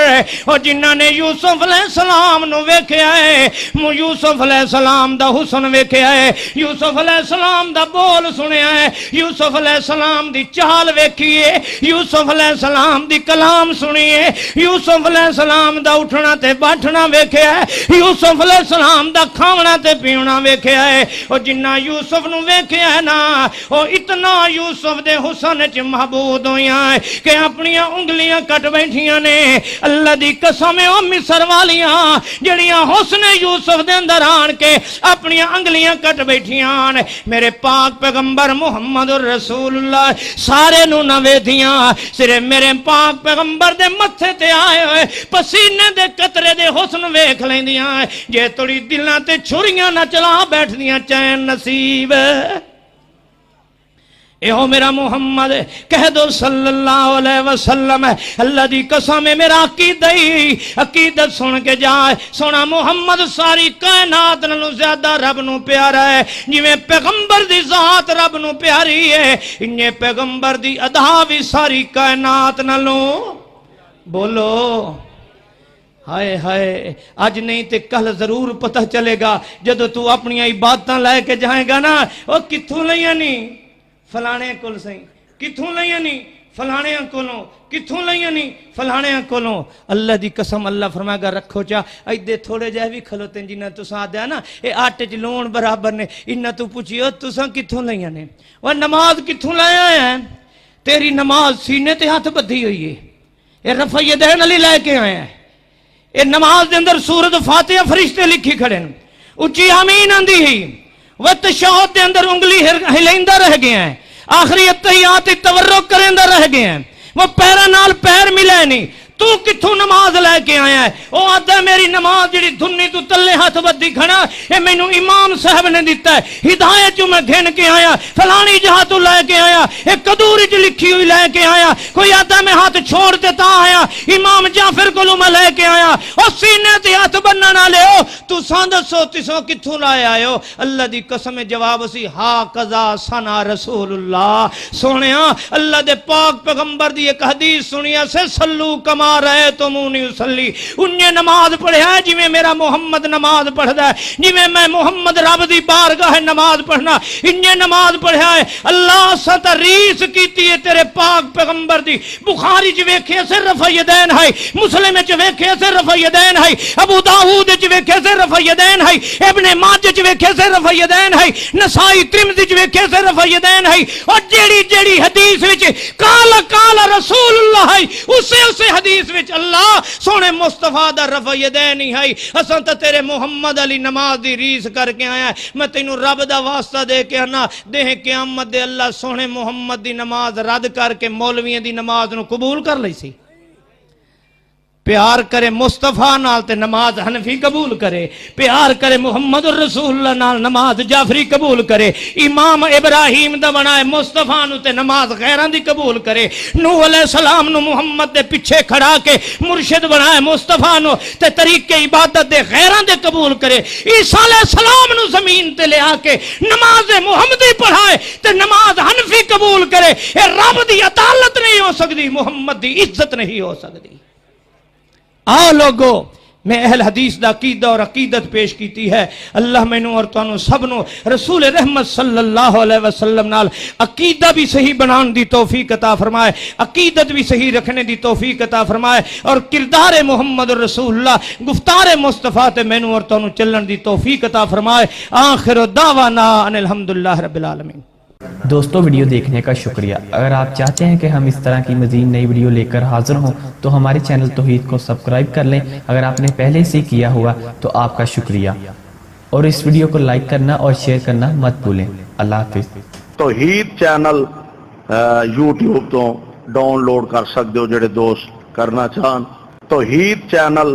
اور جنہاں نے یوسف علیہ السلام نو ویکھیا ہے یوسف علیہ السلام دا حسن ویکھیا ہے یوسف علیہ السلام دا بول سنیا ہے یوسف علیہ السلام دی چال ویکھیے یوسف علیہ السلام دی کلام سنیے یوسف علیہ السلام دا اٹھنا تے بیٹھنا ویکھیا ہے یوسف علیہ السلام دا کھاونا تے پیونا ویکھیا ہے اور جنہ یوسف نو ویکھیا ہے نا اور اتنا یوسف دے حسن چ محبوب ہویا ہے کہ اپنی انگلیاں کٹ بیٹھیاں نے اللہ دی قسم او مصر والیاں جڑیاں حسن یوسف دے اندر آن کے اپنی انگلیاں کٹ بیٹھیاں نے میرے پاک پیغمبر محمد الرسول اللہ سارے نو نہ ویدیاں صرف میرے پاک پیغمبر دے متھے تے آئے ہوئے پسینے دے قطرے دے حسن ویکھ لیندیاں جے توڑی دلاں تے چھریاں نہ چلا بیٹھ دیاں چین نصیب اے ہو میرا محمد کہہ دو صلی اللہ علیہ وسلم ہے اللہ دی قسم ہے میرا عقیدت سن کے جائے سونا محمد ساری کائنات نالوں زیادہ رب نو پیارا ہے جویں پیغمبر دی ذات رب نو پیاری ہے انہیں پیغمبر دی ادا بھی ساری کائنات نالوں بولو ہائے ہائے اج نہیں تے کل ضرور پتہ چلے گا جدو تو اپنی عبادتاں لے کے جائیں گا نا وہ کتھوں لیاں نہیں فلانے کل سہیں کتھوں لیاں نہیں فلانے کولوں کتھوں لیاں نہیں فلانے کولوں اللہ دی قسم اللہ فرمائے گا رکھو چا ایدے تھوڑے جہ بھی کھلوتے ہیں جنہاں تساں آدھا نا اے آٹے چ لون برابر نے انہاں تو پوچھئے تساں کتھوں لیاں نے وہ نماز کتھوں لے آئے ہیں تیری نماز سینے تے ہاتھ بدھی ہوئی ہے اے رفع یدین علی لے کے آئے ہیں اے نماز دے اندر سورۃ فاتحہ فرشتے لکھی کھڑے ہیں اچھی آمین آندی ہی وہ تشہد دے اندر انگلی ہلیندہ رہ گئے ہیں آخری اتحیات تورک کرندہ رہ گئے ہیں وہ پیرا نال پیر ملے نہیں تو کتھوں نماز لے کے آیا ہے او آدھا میری نماز جڑی دھنی تو تلے ہاتھ بدھی کھڑا اے میں نو امام صاحب نے دیتا ہے ہدایت جو میں گھن کے آیا فلانی جہاں تو لے کے آیا ایک قدوری جو لکھی ہوئی لے کے آیا کوئی آدھا میں ہاتھ چھوڑ دیتا آیا امام جعفر کو لو میں لے کے آیا اور سینے تے ہاتھ بننا نہ لے ہو تو ساندسو تسو کتھوں لائے آئے ہو اللہ دی قسم جواب اسی ہا قضا سنا رسول اللہ سونیا اللہ دے پاک پیغمبر دی ایک حدیث سنیا سے سلو کما رہے تو مونی اسلی انہیں نماز پڑھے ہے جی میں میرا محمد نماز پڑھ دا ہے جی میں محمد رب دی بارگاہ نماز پڑھنا انہیں نماز پڑھے ہے اللہ ستا ریس کیتی ہے تیرے پاک پیغمبر دی بخاری جو ویکھے سے رفع یدین ہے مسلم جو ویکھے سے رفع یدین ہے ابو داؤد جو ویکھے سے رفع یدین ہے ابن ماجہ جو ویکھے سے رفع یدین ہے نسائی ترمذی جو ویکھے سے رفع یدین ہے اور جیڑی حدیث وچ قال رسول اللہ ہے اسے حدیث وچ اللہ سونے مصطفیٰ دا رفع یدین ہی ہے اساں تے تیرے محمد علی نماز دی ریس کر کے آیا میں تینوں رب دا واسطہ دے کے انا دے قیامت دے اللہ سونے محمد دی نماز رد کر کے مولویاں دی نماز نو قبول کر لئی سی پیار کرے مصطفیٰ نال تے نماز حنفی قبول کرے پیار کرے محمد الرسول اللہ نال نماز جعفری قبول کرے امام ابراہیم دا بنائے مصطفیٰ نو تے نماز غیران دی قبول کرے نوح علیہ السلام نو محمد دے پچھے کھڑا کے مرشد بنائے مصطفیٰ نو تے طریق عبادت دے غیران دے قبول کرے عیسیٰ علیہ السلام نو زمین تے لے آکے نماز محمدی پڑھائے تے نماز حنفی قبول کرے اے رب دی عدالت نہیں ہو سکتی محمد دی عزت نہیں ہو سکتی آؤ لوگو میں اہل حدیث دا عقیدہ اور عقیدت پیش کیتی ہے اللہ میں نو اور توانو سب نو رسول رحمت صلی اللہ علیہ وسلم نال عقیدہ بھی صحیح بنان دی توفیق عطا فرمائے عقیدت بھی صحیح رکھنے دی توفیق عطا فرمائے اور کردار محمد رسول اللہ گفتار مصطفیٰ تے میں نو اور توانو چلن دی توفیق عطا فرمائے آخر دعوانا ان الحمدللہ رب العالمین دوستو ویڈیو دیکھنے کا شکریہ اگر آپ چاہتے ہیں کہ ہم اس طرح کی مزید نئی ویڈیو لے کر حاضر ہوں تو ہمارے چینل توحید کو سبسکرائب کر لیں اگر آپ نے پہلے سے کیا ہوا تو آپ کا شکریہ اور اس ویڈیو کو لائک کرنا اور شیئر کرنا مت بھولیں اللہ حافظ توحید چینل یوٹیوب تو ڈاؤن لوڈ کر سکتے ہو جڑے دوست کرنا چاہن توحید چینل